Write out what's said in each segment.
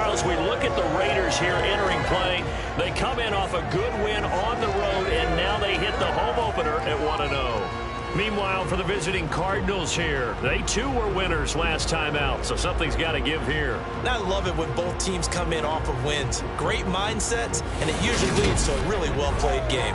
Charles, we look at the Raiders here entering play. They come in off a good win on the road, and now they hit the home opener at 1-0. Meanwhile, for the visiting Cardinals here, they too were winners last time out, so something's got to give here. I love it when both teams come in off of wins. Great mindsets, and it usually leads to a really well-played game.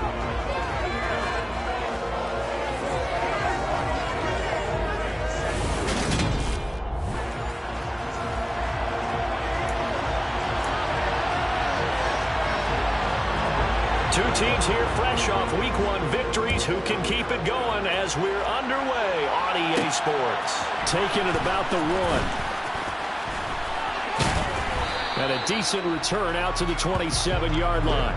Two teams here fresh off Week 1 victories. Who can keep it going as we're underway on EA Sports? Taking it about the 1. And a decent return out to the 27-yard line.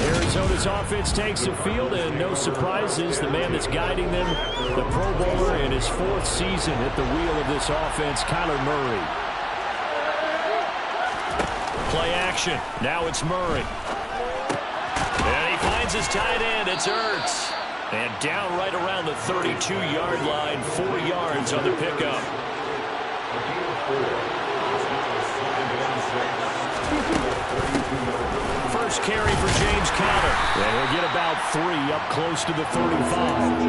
Arizona's offense takes the field, and no surprises. The man that's guiding them, the Pro Bowler in his 4th season at the wheel of this offense, Kyler Murray. Play action. Now it's Murray. And he finds his tight end. It's Ertz. And down right around the 32-yard line, 4 yards on the pickup. First carry for James Conner. And he'll get about 3 up close to the 35.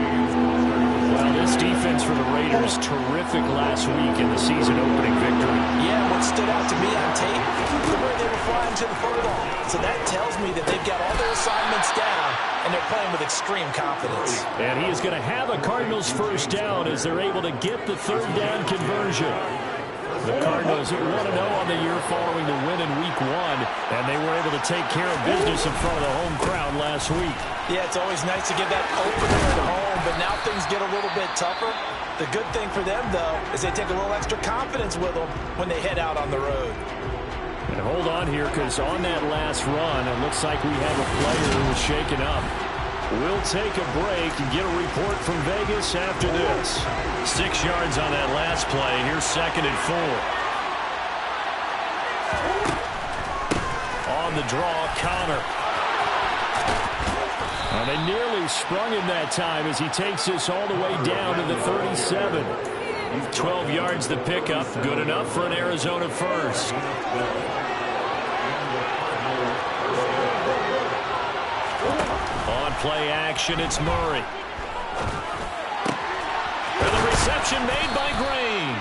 Well, this defense for the Raiders, terrific last week in the season-opening victory. Yeah, what stood out to me on tape, the way they were flying to the football. So that tells me that they've got all their assignments down, and they're playing with extreme confidence. And he is going to have a Cardinals first down as they're able to get the 3rd down conversion. The Cardinals 1-0 on the year following the win in Week 1, and they were able to take care of business in front of the home crowd last week. Yeah, it's always nice to get that opener at home, but now things get a little bit tougher. The good thing for them, though, is they take a little extra confidence with them when they head out on the road. And hold on here, because on that last run, it looks like we have a player who was shaken up. We'll take a break and get a report from Vegas after this. 6 yards on that last play. Here's 2nd and 4. On the draw, Conner. And they nearly sprung him that time as he takes this all the way down to the 37. 12 yards the pickup. Good enough for an Arizona first. On play action, it's Murray. And the reception made by Green.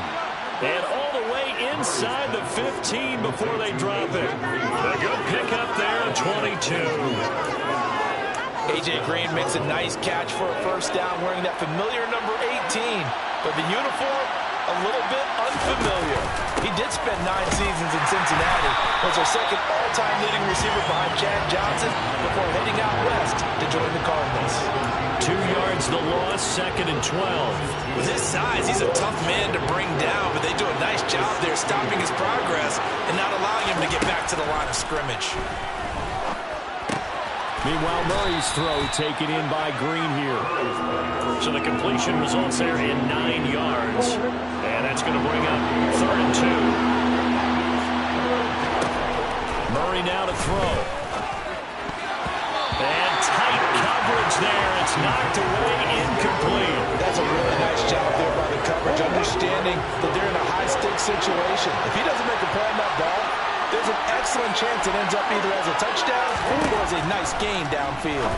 And all the way inside the 15 before they drop it. A good pickup there, 22. A.J. Green makes a nice catch for a first down wearing that familiar number 18. But the uniform, a little bit unfamiliar. He did spend 9 seasons in Cincinnati. Was their 2nd all-time leading receiver behind Chad Johnson before heading out west to join the Cardinals. 2 yards the loss, 2nd and 12. With his size, he's a tough man to bring down, but they do a nice job there stopping his progress and not allowing him to get back to the line of scrimmage. Meanwhile, Murray's throw taken in by Green here. So the completion results there in 9 yards. And that's going to bring up 3rd and 2. Murray now to throw. And tight coverage there. It's knocked away, incomplete. That's a really nice job there by the coverage, understanding that they're in a high-stakes situation. If he doesn't make a play on that ball, there's an excellent chance it ends up either as a touchdown or as a nice gain downfield.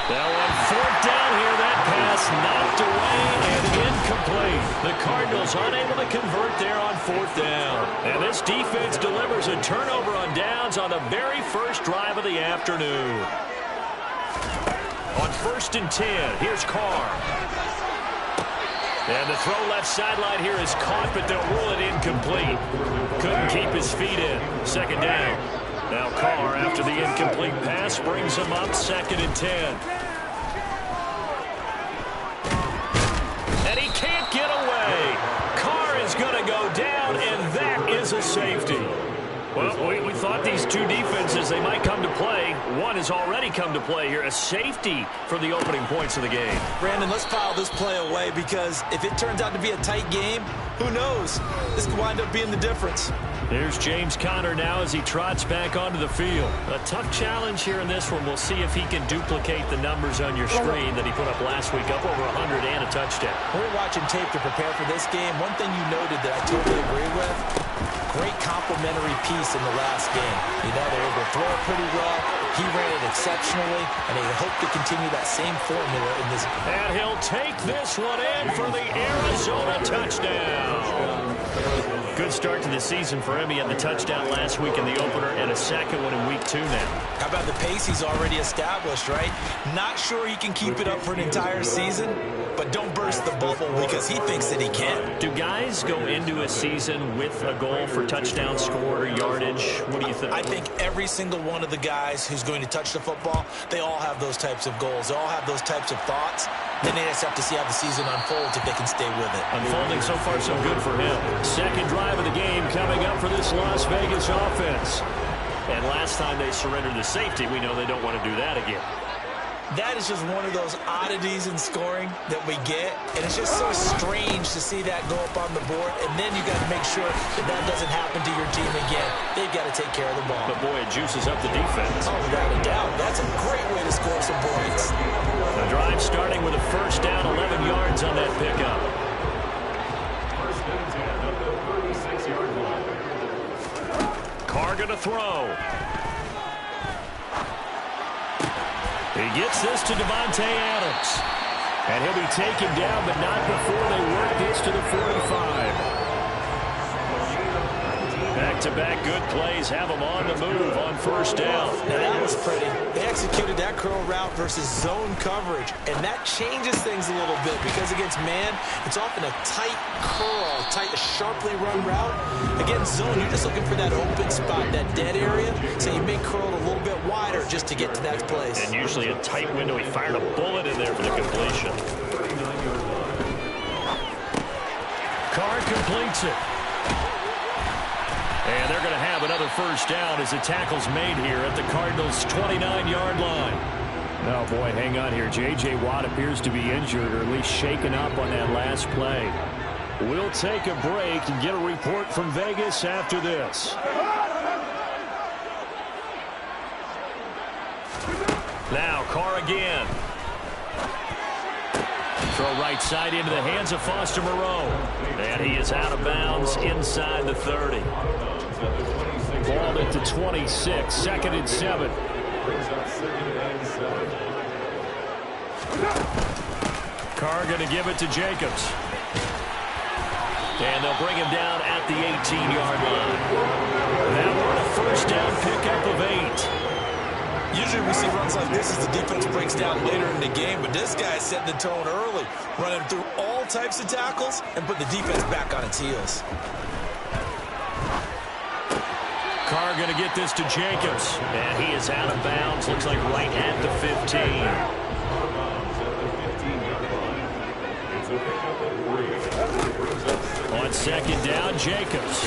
Now on 4th down here, that pass knocked away and incomplete. The Cardinals unable to convert there on 4th down. And this defense delivers a turnover on downs on the very first drive of the afternoon. On 1st and 10, here's Carr. And the throw left sideline here is caught, but they'll rule it incomplete. Couldn't keep his feet in. 2nd down. Now Carr, after the incomplete pass, brings him up 2nd and 10. And he can't get away. Carr is going to go down, and that is a safety. Well, we thought these two defenses, they might come to play. One has already come to play here. A safety for the opening points of the game. Brandon, let's file this play away because if it turns out to be a tight game, who knows? This could wind up being the difference. Here's James Conner now as he trots back onto the field. A tough challenge here in this one. We'll see if he can duplicate the numbers on your screen that he put up last week, up over 100 and a touchdown. We're watching tape to prepare for this game. One thing you noted that I totally agree with, great complementary piece in the last game. You know, they were able to throw it pretty well. He ran it exceptionally, and they hope to continue that same formula in this. And he'll take this one in for the Arizona touchdown. Good start to the season for him. He had the touchdown last week in the opener and a second one in week 2 now. How about the pace he's already established, right? Not sure he can keep it up for an entire season, but don't burst the bubble because he thinks that he can. Do guys go into a season with a goal for touchdown scored or yardage? What do you think? I think every single one of the guys who's going to touch the football, they all have those types of goals. They all have those types of thoughts. Then they just have to see how the season unfolds if they can stay with it. Unfolding so far so good for him. Second drive of the game coming up for this Las Vegas offense. And last time they surrendered the safety, we know they don't want to do that again. That is just one of those oddities in scoring that we get, and it's just so strange to see that go up on the board, and then you got to make sure that that doesn't happen to your team again. They've got to take care of the ball. But boy, it juices up the defense. Oh, without a doubt. That's a great way to score some points. The drive starting with a first down, 11 yards on that pickup. Carr going to throw. He gets this to Devontae Adams. And he'll be taken down, but not before they work this to the 45. Back-to-back good plays have them on the move on first down. Now that was pretty. They executed that curl route versus zone coverage, and that changes things a little bit because against man, it's often a tight curl, tight, sharply run route. Against zone, you're just looking for that open spot, that dead area, so you may curl it a little bit wider just to get to that place. And usually a tight window. He fired a bullet in there for the completion. Carr completes it. And they're going to have another first down as the tackle's made here at the Cardinals' 29-yard line. Oh, boy, hang on here. J.J. Watt appears to be injured or at least shaken up on that last play. We'll take a break and get a report from Vegas after this. Now, Carr again. Throw right side into the hands of Foster Moreau. And he is out of bounds inside the 30. Ball at the 26, 2nd and 7. Carr going to give it to Jacobs. And they'll bring him down at the 18-yard line. Now we're at a first down pickup of 8. Usually we see runs like this as the defense breaks down later in the game, but this guy's setting the tone early, running through all types of tackles and put the defense back on its heels. Carr going to get this to Jacobs, and he is out of bounds, looks like right at the 15. On second down, Jacobs.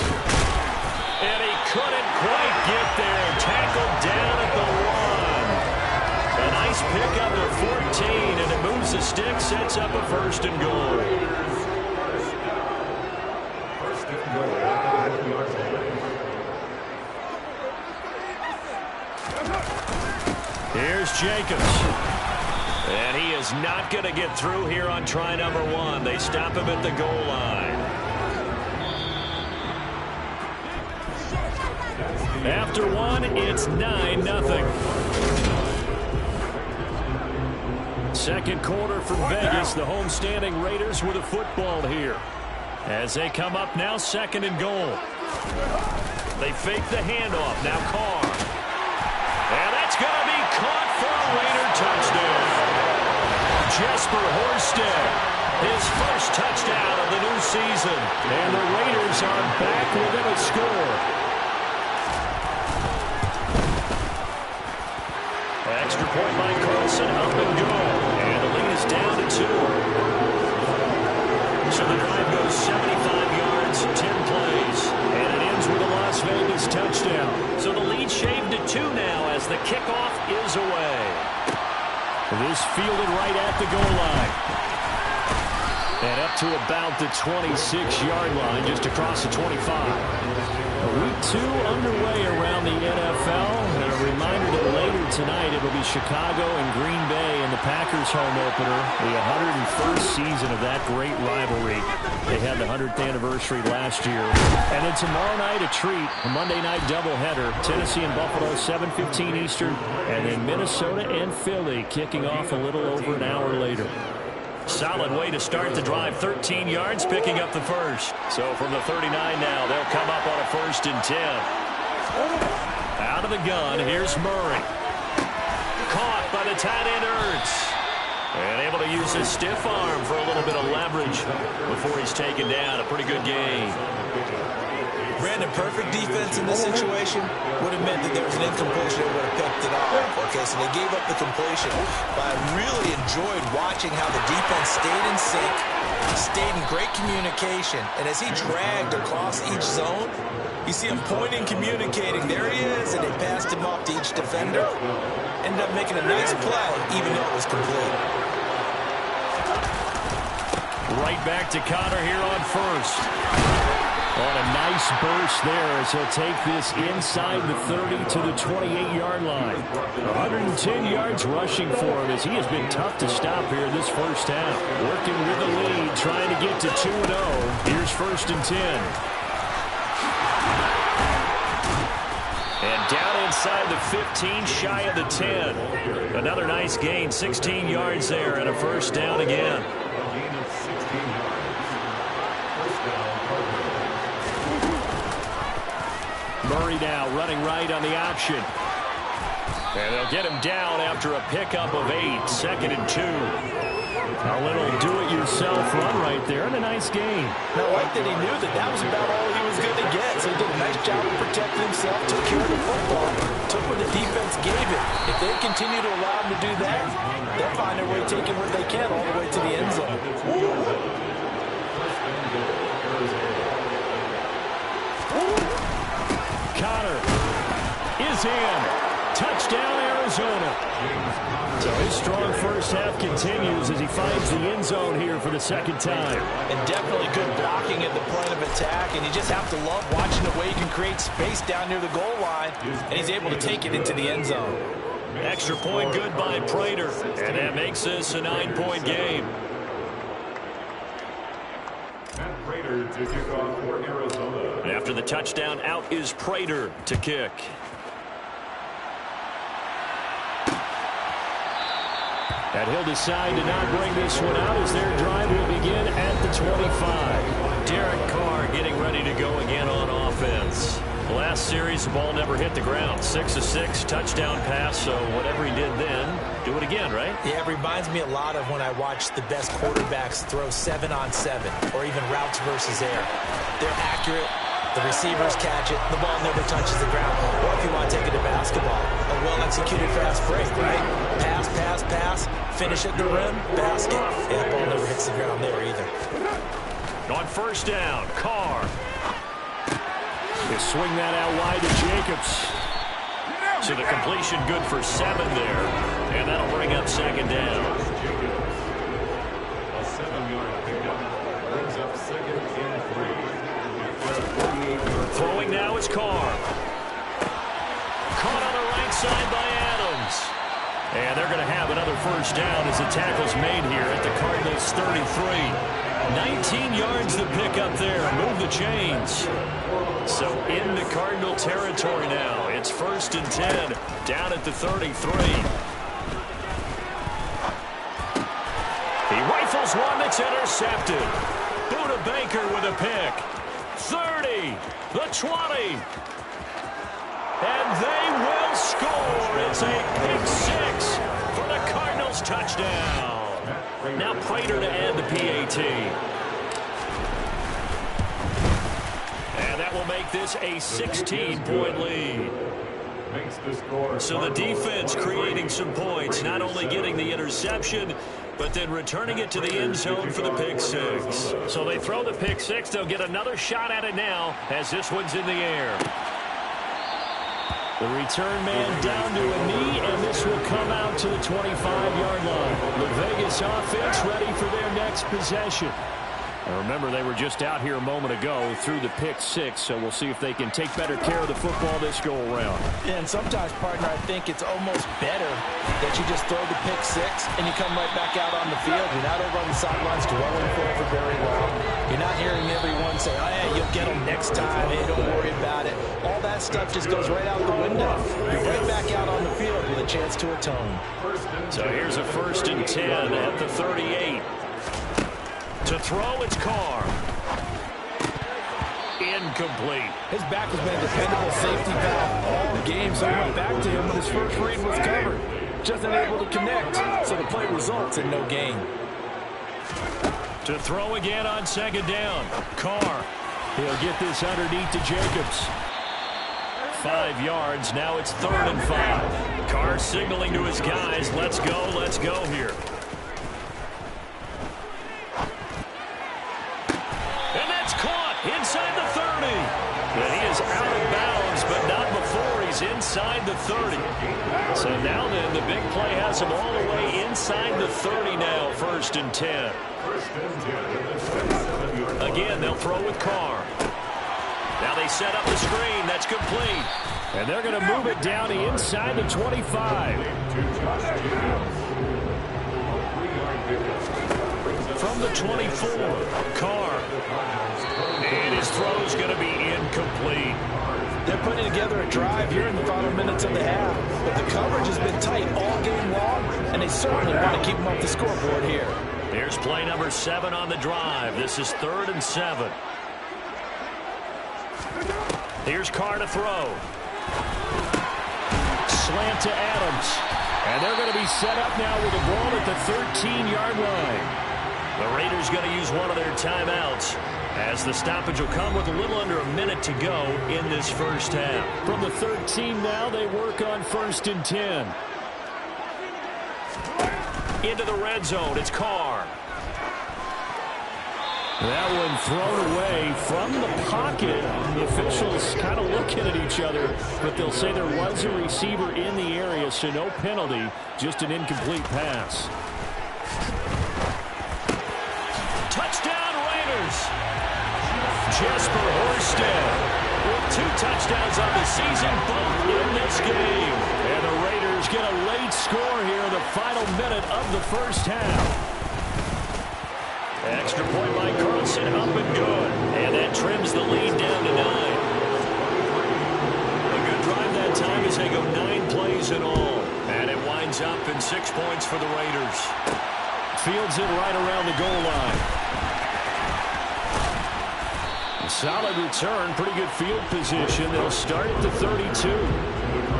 And he couldn't quite get there. Tackled down at the 1. A nice pickup of 14, and it moves the stick, sets up a first and goal. Here's Jacobs. And he is not going to get through here on try number 1. They stop him at the goal line. After 1, it's 9-0. Second quarter from Vegas. The homestanding Raiders with a football here. As they come up now, 2nd and goal. They fake the handoff. Now Carr. And that's going to be caught for a Raider touchdown. Jesper Horsted, his first touchdown of the new season. And the Raiders are back within a score. Extra point by Carlson, up and go. And the lead is down to 2. So the drive goes 75 yards, 10 plays. And it ends with a Las Vegas touchdown. So the lead shaved to 2 now as the kickoff is away. This fielded right at the goal line. And up to about the 26-yard line, just across the 25. Week 2 underway around the NFL. And a reminder that later tonight it'll be Chicago and Green Bay in the the Packers home opener, the 101st season of that great rivalry. They had the 100th anniversary last year. And then tomorrow night, a treat, a Monday night doubleheader. Tennessee and Buffalo, 7:15 Eastern. And then Minnesota and Philly kicking off a little over an hour later. Solid way to start the drive. 13 yards, picking up the first. So from the 39 now, they'll come up on a 1st and 10. Out of the gun, here's Murray. Caught by the tight end Ertz. And able to use his stiff arm for a little bit of leverage before he's taken down. A pretty good game. Brandon, perfect defense in this situation would have meant that there was an incompletion that would have picked it off. Okay, so they gave up the completion. But I really enjoyed watching how the defense stayed in sync, stayed in great communication. And as he dragged across each zone, you see him pointing, communicating. There he is, and they passed him off to each defender. Ended up making a nice play, even though it was complete. Right back to Connor here on 1st. On a nice burst there as he'll take this inside the 30 to the 28-yard line. 110 yards rushing for him as he has been tough to stop here this first half. Working with the lead, trying to get to 2-0. Here's 1st and 10. And down inside the 15, shy of the 10. Another nice gain, 16 yards there, and a 1st down again. Murray now running right on the option. And they'll get him down after a pickup of 8, 2nd and 2. A little do-it-yourself run right there and a nice gain. Now, like that he knew that that was about all he was going to get. So he did a nice job of protecting himself, took care of the football, took what the defense gave him. If they continue to allow him to do that, they'll find their way taking what they can all the way to the end zone. Connor is in. Touchdown, Arizona. So his strong first half continues as he finds the end zone here for the 2nd time. And definitely good blocking at the point of attack, and you just have to love watching the way he can create space down near the goal line, and he's able to take it into the end zone. Extra point good by Prater, and that makes this a 9-point game. Prater to kick off for Arizona. And after the touchdown, out is Prater to kick. And he'll decide to not bring this one out as their drive will begin at the 25. Derek Carr getting ready to go again on offense. Last series, the ball never hit the ground. 6 of 6, touchdown pass, so whatever he did then, do it again, right? Yeah, it reminds me a lot of when I watch the best quarterbacks throw 7-on-7 or even routes versus air. They're accurate. The receivers catch it. The ball never touches the ground. Or if you want to take it to basketball, a well-executed fast break, right? Pass, pass, pass, finish at the rim, basket. Yeah, the ball never hits the ground there either. On 1st down, Carr. They swing that out wide to Jacobs. So the completion good for 7 there. And that'll bring up 2nd down. A 7-yard pickup brings up 2nd and 3. Throwing now is Carr. Caught on the right side by Adams. And they're going to have another 1st down as the tackle's made here at the Cardinals' 33. 19 yards to pick up there. Move the chains. So into Cardinal territory now. It's 1st and 10 down at the 33. He rifles one that's intercepted. Buda Baker with a pick. 30, the 20. And they will score. It's a pick 6 for the Cardinals touchdown. Now Prater to add the PAT. And that will make this a 16-point lead. So the defense creating some points, not only getting the interception, but then returning it to the end zone for the pick 6. So they throw the pick 6. They'll get another shot at it now as this one's in the air. The return man down to a knee, and this will come out to the 25-yard line. The Vegas offense ready for their next possession. Remember, they were just out here a moment ago through the pick six, so we'll see if they can take better care of the football this go-around. Yeah, and sometimes, partner, I think it's almost better that you just throw the pick six and you come right back out on the field. You're not over on the sidelines dwelling for very long. You're not hearing everyone say, oh, yeah, you'll get them next time. Hey, don't worry about it. All that stuff just goes right out the window. You're right back out on the field with a chance to atone. So here's a 1st and 10 at the 38. To throw, it's Carr. Incomplete. His back has been a dependable safety valve all game, so he went back to him when his first read was covered. Just unable to connect, so the play results in no gain. To throw again on 2nd down. Carr. He'll get this underneath to Jacobs. 5 yards. Now it's 3rd and 5. Carr signaling to his guys, let's go here. Inside the 30. And he is out of bounds, but not before he's inside the 30. So now then, the big play has him all the way inside the 30 now, 1st and 10. Again, they'll throw with Carr. Now they set up the screen. That's complete. And they're going to move it down to inside the 25. From the 24, Carr. And his throw is going to be incomplete. They're putting together a drive here in the final minutes of the half. But the coverage has been tight all game long, and they certainly want to keep them off the scoreboard here. Here's play number 7 on the drive. This is 3rd and 7. Here's Carr to throw. Slant to Adams. And they're going to be set up now with the ball at the 13-yard line. The Raiders going to use one of their timeouts, as the stoppage will come with a little under a minute to go in this first half. From the 13 now, they work on 1st and 10. Into the red zone, it's Carr. That one thrown away from the pocket. The officials kind of looking at each other, but they'll say there was a receiver in the area, so no penalty, just an incomplete pass. Touchdown, Raiders! Jesper Horsted with 2 touchdowns on the season, both in this game. And the Raiders get a late score here in the final minute of the first half. Extra point by Carlson, up and good. And that trims the lead down to 9. A good drive that time as they go 9 plays in all. And it winds up in 6 points for the Raiders. Fields it right around the goal line. Solid return, pretty good field position. They'll start at the 32.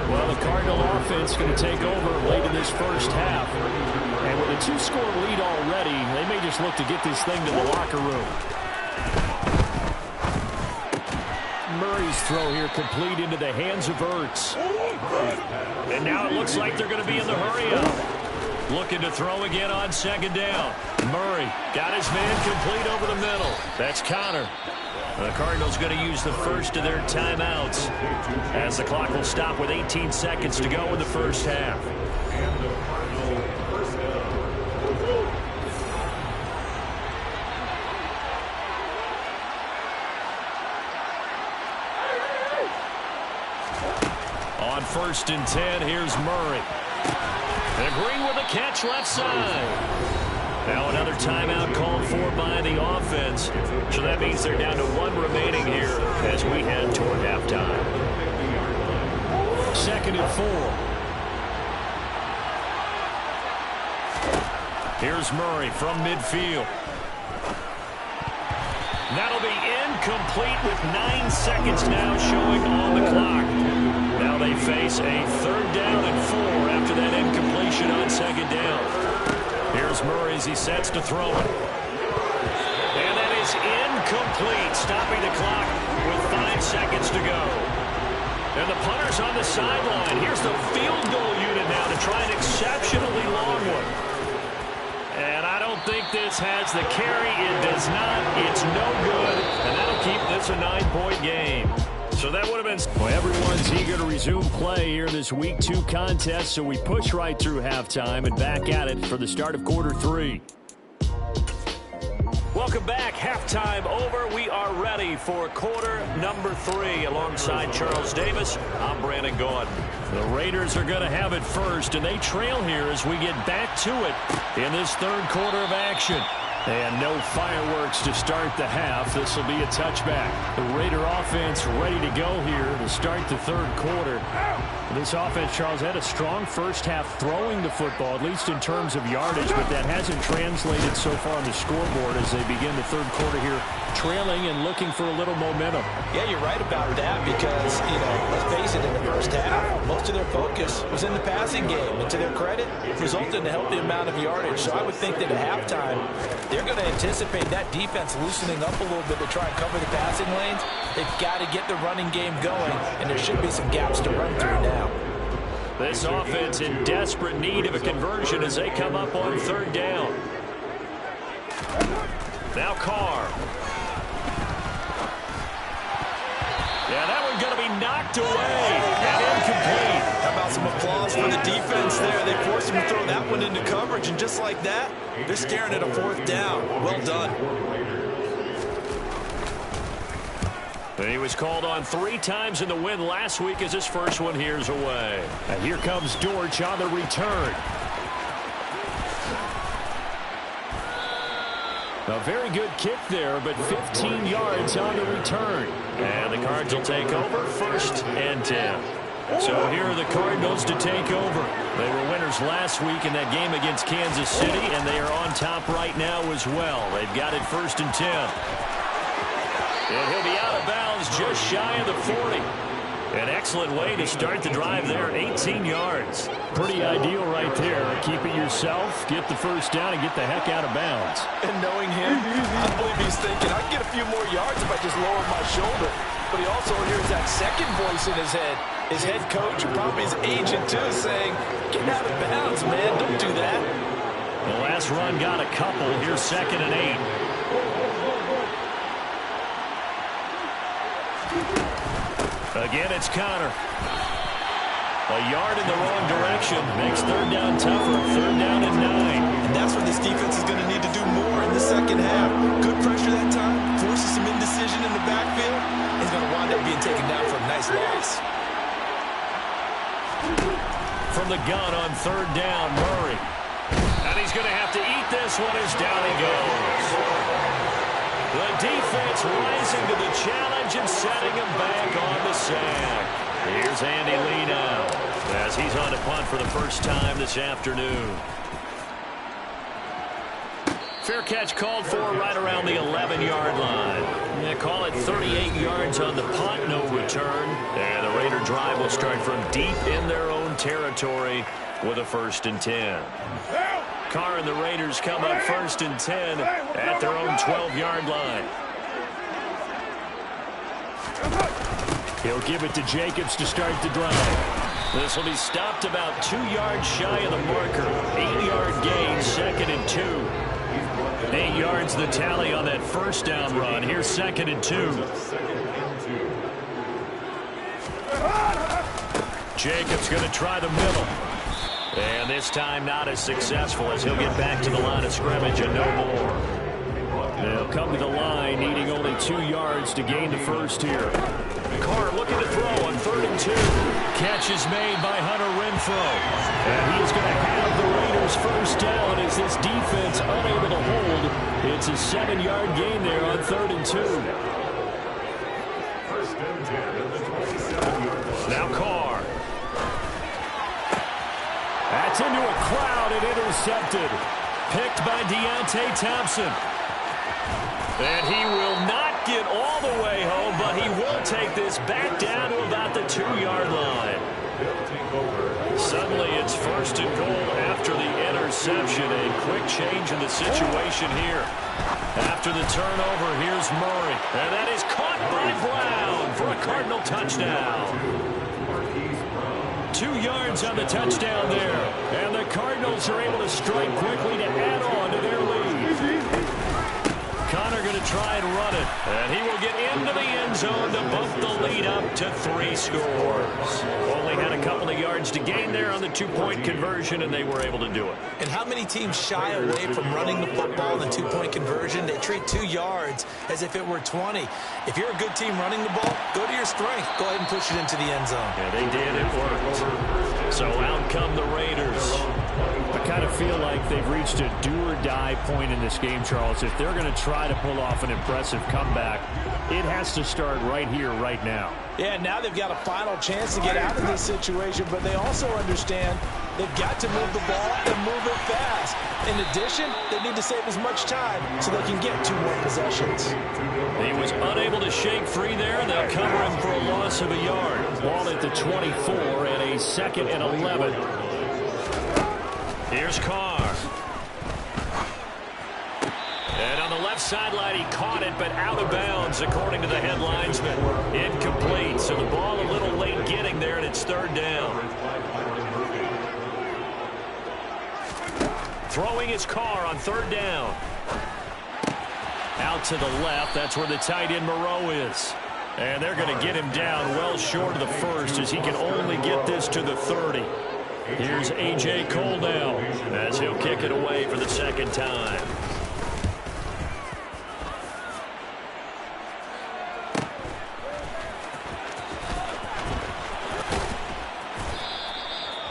Well, the Cardinal offense going to take over late in this first half. And with a 2-score lead already, they may just look to get this thing to the locker room. Murray's throw here complete into the hands of Ertz. And now it looks like they're going to be in the hurry-up. Looking to throw again on 2nd down. Murray got his man complete over the middle. That's Connor. The Cardinals going to use the first of their timeouts as the clock will stop with 18 seconds to go in the first half. On 1st and 10, here's Murray. And Green with a catch left side. Now another timeout called for by the offense. So that means they're down to 1 remaining here as we head toward halftime. 2nd and 4. Here's Murray from midfield. That'll be incomplete with 9 seconds now showing on the clock. Now they face a 3rd down and 4 after that incompletion on 2nd down. Here's Murray as he sets to throw it. And that is incomplete, stopping the clock with 5 seconds to go. And the punter's on the sideline. Here's the field goal unit now to try an exceptionally long one. And I don't think this has the carry. It does not. It's no good. And that'll keep this a 9-point game. So that would have been... Well, everyone's eager to resume play here in this Week 2 contest, so we push right through halftime and back at it for the start of quarter 3. Welcome back. Halftime over. We are ready for quarter number 3. Alongside Charles Davis, I'm Brandon Gaudin. The Raiders are going to have it first, and they trail here as we get back to it in this third quarter of action. And no fireworks to start the half. This will be a touchback. The Raider offense ready to go here to start the third quarter. This offense, Charles, had a strong first half throwing the football, at least in terms of yardage, but that hasn't translated so far on the scoreboard as they begin the third quarter here, trailing and looking for a little momentum. Yeah, you're right about that because, let's face it, in the first half, most of their focus was in the passing game. And to their credit, it resulted in a healthy amount of yardage. So I would think that at halftime, they're going to anticipate that defense loosening up a little bit to try and cover the passing lanes. They've got to get the running game going, and there should be some gaps to run through now. This offense in desperate need of a conversion as they come up on third down. Now Carr. Yeah, that one's going to be knocked away and incomplete. How about some applause for the defense there? They forced him to throw that one into coverage, and just like that, they're staring at a fourth down. Well done. He was called on 3 times in the win last week as his first one here's away. And here comes Dortch on the return. A very good kick there, but 15 yards on the return. And the Cards will take over, 1st and 10. So here are the Cardinals to take over. They were winners last week in that game against Kansas City, and they are on top right now as well. They've got it 1st and 10. And he'll be out of bounds just shy of the 40. An excellent way to start the drive there, 18 yards. Pretty ideal right there. Keep it yourself, get the first down, and get the heck out of bounds. And knowing him, I believe he's thinking, I can get a few more yards if I just lower my shoulder. But he also hears that second voice in his head. His head coach, and probably his agent too, saying, get out of bounds, man, don't do that. The last run got a couple. Here's 2nd and 8. Again, it's Connor. A yard in the wrong direction makes third down tougher. 3rd down and 9. And that's what this defense is going to need to do more in the second half. Good pressure that time, forces some indecision in the backfield. He's going to wind up being taken down for a nice loss. From the gun on 3rd down, Murray. And he's going to have to eat this one as down he goes. The defense rising to the challenge and setting him back on the sack. Here's Andy Lee now as he's on to punt for the first time this afternoon. Fair catch called for right around the 11-yard line. They call it 38 yards on the punt, no return. And the Raider drive will start from deep in their own territory with a 1st and 10. Carr and the Raiders come up 1st and 10 at their own 12-yard line. He'll give it to Jacobs to start the drive. This will be stopped about 2 yards shy of the marker. 8-yard gain, 2nd and 2. 8 yards the tally on that first down run. Here's 2nd and 2. Jacobs going to try the middle. And this time not as successful as he'll get back to the line of scrimmage and no more. They'll come to the line needing only 2 yards to gain the first here. Carr looking to throw on 3rd and 2. Catch is made by Hunter Renfrow. And he's going to have the Raiders first down as this defense unable to hold. It's a 7-yard gain there on 3rd and 2. Now Carr. That's into a crowd and intercepted. Picked by Deontay Thompson. And he will not get all the way home, but he will take this back down to about the 2-yard line. Suddenly it's 1st and goal after the interception. A quick change in the situation here. After the turnover, here's Murray. And that is caught by Brown for a Cardinal touchdown. 2 yards on the touchdown there. And the Cardinals are able to strike quickly to add on to their lead. Connor going to try and run it. And he will get into the end zone to bump the lead up to 3 scores. Only had a couple of yards yards to gain there on the two-point conversion, and they were able to do it. And how many teams shy away from running the football in the two-point conversion? They treat 2 yards as if it were 20. If you're a good team running the ball, go to your strength. Go ahead and push it into the end zone. Yeah, they did. It worked. So out come the Raiders. I kind of feel like they've reached a do-or-die point in this game, Charles. If they're going to try to pull off an impressive comeback, it has to start right here, right now. Yeah, now they've got a final chance to get out of this situation, but they also understand they've got to move the ball and move it fast. In addition, they need to save as much time so they can get 2 more possessions. He was unable to shake free there, and they'll cover him for a loss of a yard. Ball at the 24 and a 2nd and 11. Here's Carr. And on the left sideline, he caught it, but out of bounds, according to the head linesman. Incomplete, so the ball a little late getting there, and it's 3rd down. Throwing his Carr on 3rd down. Out to the left, that's where the tight end Moreau is. And they're going to get him down well short of the 1st, as he can only get this to the 30. Here's A.J. Cole now, as he'll kick it away for the 2nd time.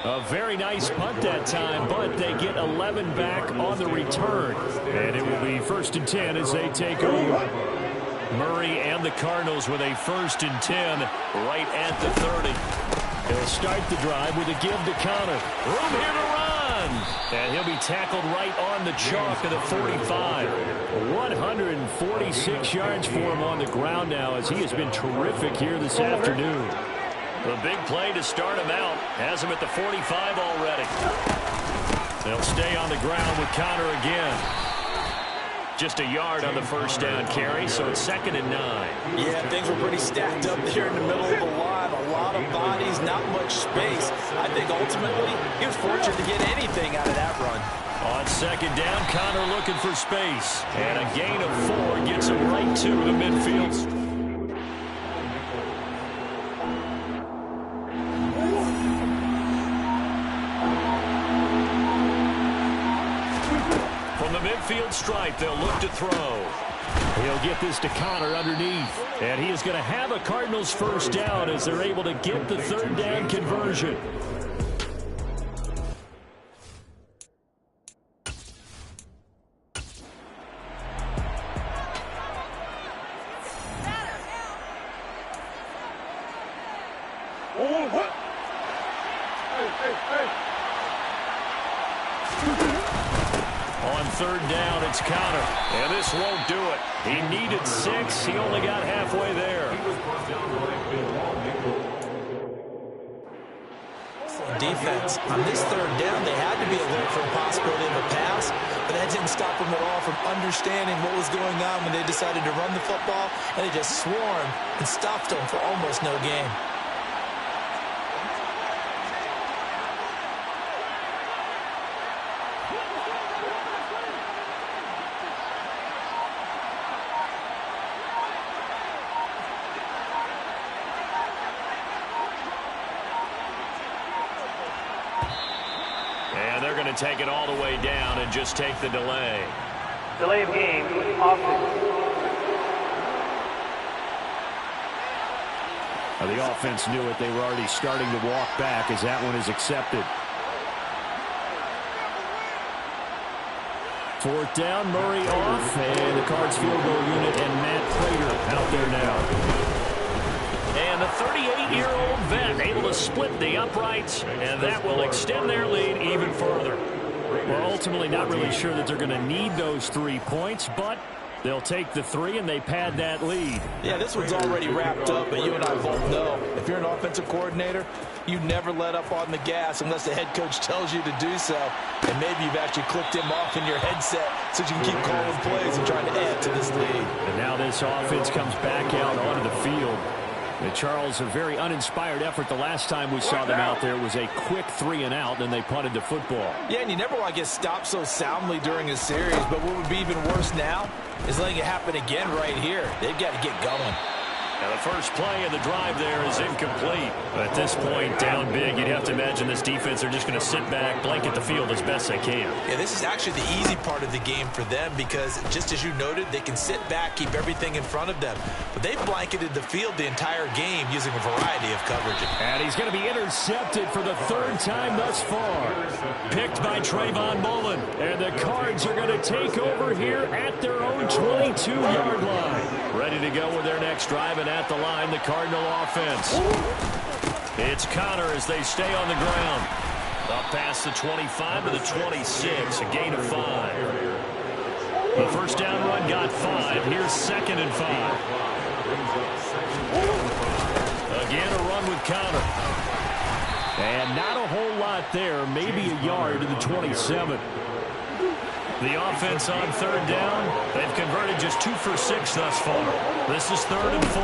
A very nice punt that time, but they get 11 back on the return. And it will be 1st and 10 as they take over. Murray and the Cardinals with a 1st and 10 right at the 30. He'll start the drive with a give to Connor. Room here to run. And he'll be tackled right on the chalk of the 45. 146 yards for him on the ground now, as he has been terrific here this afternoon. The big play to start him out has him at the 45 already. They'll stay on the ground with Connor again. Just a yard on the 1st down carry, so it's 2nd and 9. Yeah, things were pretty stacked up there in the middle of the line. A lot of bodies, not much space. I think ultimately he was fortunate to get anything out of that run. On 2nd down, Connor looking for space. And a gain of 4 gets him right to the midfield. Midfield stripe, they'll look to throw. He'll get this to Connor underneath. And he is going to have a Cardinals 1st down as they're able to get the 3rd down conversion. On 3rd down, it's Connor. And this won't do it. He needed 6. He only got halfway there. Defense. On this 3rd down, they had to be alert for a possibility of a pass, but that didn't stop them at all from understanding what was going on when they decided to run the football, and they just swarmed and stopped them for almost no gain. And they're going to take it all the way down and just take the delay. Delay of game, offense. The offense knew it. They were already starting to walk back as that one is accepted. 4th down, Murray off, and the Cards field goal unit and Matt Prater out there now. And the 38-year-old vet able to split the uprights, and that will extend their lead even further. We're ultimately not really sure that they're going to need those 3 points, but they'll take the 3 and they pad that lead. Yeah, this one's already wrapped up, but you and I both know if you're an offensive coordinator, you never let up on the gas unless the head coach tells you to do so. And maybe you've actually clicked him off in your headset so you can keep calling plays and trying to add to this lead. And now this offense comes back out onto the field. And Charles, a very uninspired effort. The last time we saw them out there was a quick 3 and out, and they punted the football. Yeah, and you never want to get stopped so soundly during a series, but what would be even worse now is letting it happen again right here. They've got to get going. Now the first play of the drive there is incomplete. At this point, down big, you'd have to imagine this defense are just going to sit back, blanket the field as best they can. Yeah, this is actually the easy part of the game for them because, just as you noted, they can sit back, keep everything in front of them. But they've blanketed the field the entire game using a variety of coverages. And he's going to be intercepted for the third time thus far. Picked by Trayvon Mullen. And the Cards are going to take over here at their own 22-yard line. Ready to go with their next drive, and at the line, the Cardinal offense. It's Connor as they stay on the ground. Up past the 25 to the 26, a gain of 5. The first down run got 5. Here's 2nd and 5. Again, a run with Connor. And not a whole lot there, maybe a yard to the 27. The offense on 3rd down. They've converted just 2 for 6 thus far. This is 3rd and 4.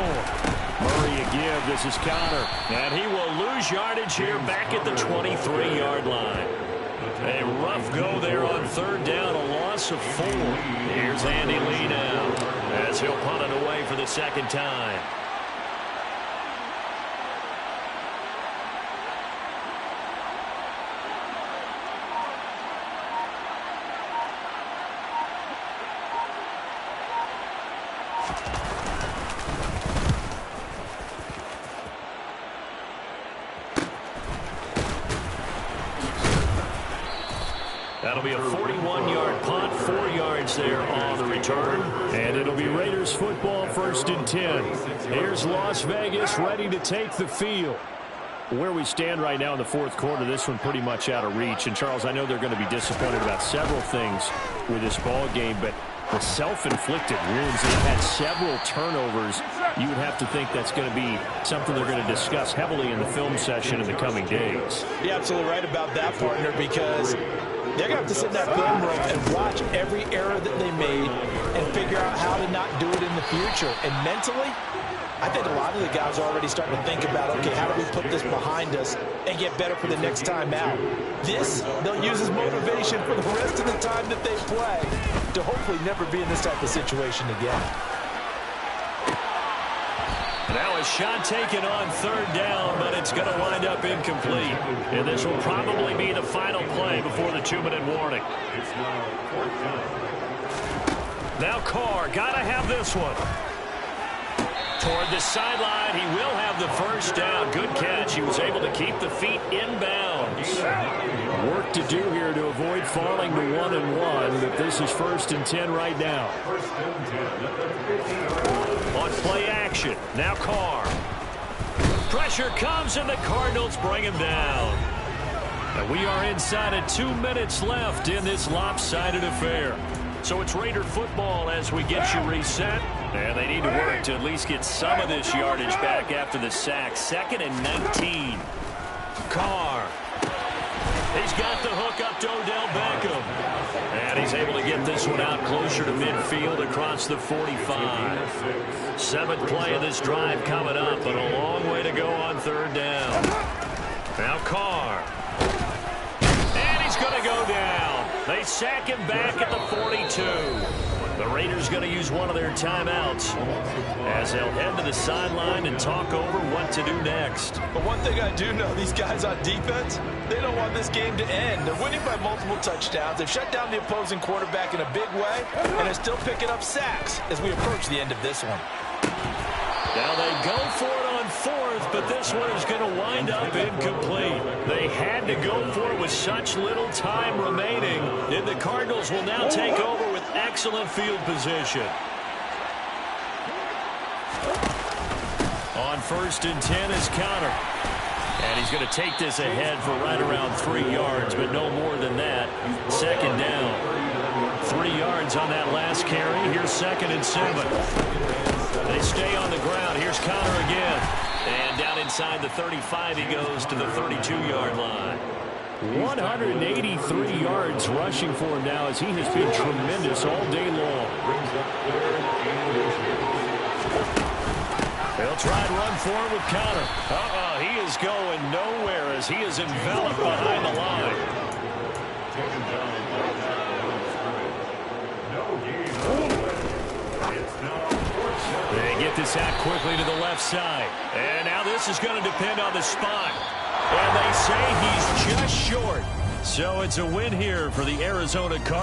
Murray a give. This is Connor. And he will lose yardage here back at the 23-yard line. A rough go there on 3rd down. A loss of 4. Here's Andy Lee now as he'll punt it away for the 2nd time. That'll be a 41-yard punt, 4 yards there on the return. And it'll be Raiders football, 1st and 10. Here's Las Vegas ready to take the field. Where we stand right now in the 4th quarter, this one pretty much out of reach. And, Charles, I know they're going to be disappointed about several things with this ball game, but the self-inflicted wounds, they've had several turnovers. You would have to think that's going to be something they're going to discuss heavily in the film session in the coming days. You're absolutely right about that, partner, because they're going to have to sit in that film room and watch every error that they made and figure out how to not do it in the future. And mentally, I think a lot of the guys are already starting to think about, okay, how do we put this behind us and get better for the next time out? This, they'll use as motivation for the rest of the time that they play to hopefully never be in this type of situation again. Now a shot taken on 3rd down, but it's going to wind up incomplete. And this will probably be the final play before the 2-minute warning. Now Carr, got to have this one. Toward the sideline, he will have the first down. Good catch. He was able to keep the feet inbounds. Work to do here to avoid falling to 1-1, but this is 1st and 10 right now. On play action, now Carr. Pressure comes, and the Cardinals bring him down. And we are inside of 2 minutes left in this lopsided affair. So it's Raider football as we get you reset. And they need to work to at least get some of this yardage back after the sack. 2nd and 19. Carr. He's got the hook up to Odell Beckham. And he's able to get this one out closer to midfield across the 45. 7th play of this drive coming up, but a long way to go on 3rd down. Now Carr. And he's going to go down. They sack him back at the 42. The Raiders going to use one of their timeouts as they'll head to the sideline and talk over what to do next. But one thing I do know, these guys on defense, they don't want this game to end. They're winning by multiple touchdowns. They've shut down the opposing quarterback in a big way, and they're still picking up sacks as we approach the end of this one. Now they go for it on 4th, but this one is going to wind up incomplete. They had to go for it with such little time remaining, and the Cardinals will now take over with excellent field position. On 1st and 10 is Connor. And he's going to take this ahead for right around 3 yards, but no more than that. 2nd down. 3 yards on that last carry. Here's 2nd and 7. They stay on the ground. Here's Connor again. And down inside the 35, he goes to the 32-yard line. 183 yards rushing for him now as he has been tremendous all day long. They'll try and run forward with Connor. He is going nowhere as he is enveloped behind the line. They get this out quickly to the left side. And now this is going to depend on the spot. And they say he's just short. So it's a win here for the Arizona Cardinals.